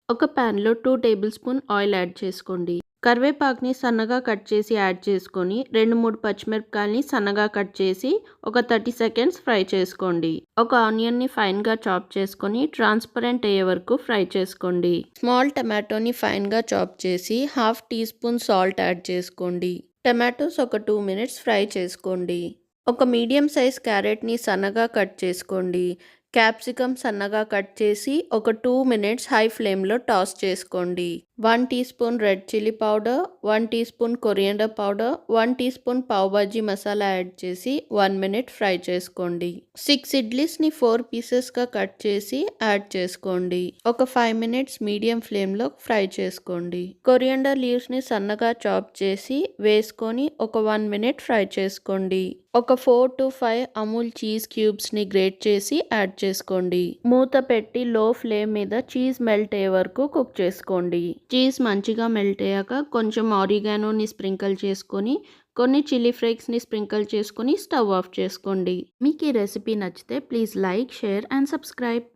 ఒక ప్యాన్‌లో 2 table spoon oil add చేసుకోండి. కరివేపాకుని సన్నగా కట్ చేసి యాడ్ చేసుకొని 2, 3 పచ్చిమిరపకాయలని సన్నగా కట్ చేసి ఒక 30 సెకండ్స్ ఫ్రై చేసుకోండి. ఒక ఆనియన్‌ని ఫైన్‌గా చాప్ చేసుకొని ట్రాన్స్పరెంట్ అయ్యే వరకు ఫ్రై చేసుకోండి. స్మాల్ టమాటోని ఫైన్‌గా చాప్ చేసి half teaspoon salt add చేసుకోండి. టమాటోస్ ఒక 2 మినిట్స్ ఫ్రై చేసుకోండి. ఒక మీడియం సైజ్ క్యారెట్‌ని సన్నగా కట్ చేసుకోండి. క్యాప్సికమ్ సన్నగా కట్ చేసి ఒక 2 మినిట్స్ హై ఫ్లేమ్‌లో టాస్ చేసుకోండి. 1 teaspoon red chilli powder, 1 teaspoon coriander powder, 1 teaspoon pav bhaji masala add చేసి 1 మినిట్ ఫ్రై చేసుకోండి. 6 ఇడ్లీస్‌ని 4 పీసెస్‌గా కట్ చేసి యాడ్ చేసుకోండి. ఒక 5 మినిట్స్ మీడియం ఫ్లేమ్‌లో ఫ్రై చేసుకోండి. కొరియండర్ లీవ్స్‌ని సన్నగా చాప్ చేసి వేసుకొని ఒక 1 మినిట్ ఫ్రై చేసుకోండి. ఒక 4-5 అమూల్ చీజ్ క్యూబ్స్‌ని గ్రేట్ చేసి యాడ్ చేసుకోండి. మూత పెట్టి లో ఫ్లేమ్ మీద చీజ్ మెల్ట్ అయ్యే వరకు కుక్ చేసుకోండి. చీజ్ మంచిగా మెల్ట్ అయ్యాక కొంచెం ఆరిగానోని స్ప్రింకిల్ చేసుకొని కొన్ని చిల్లీ ఫ్లేక్స్‌ని స్ప్రింకిల్ చేసుకొని స్టవ్ ఆఫ్ చేసుకోండి. మీకు ఈ రెసిపీ నచ్చితే please like, share and subscribe.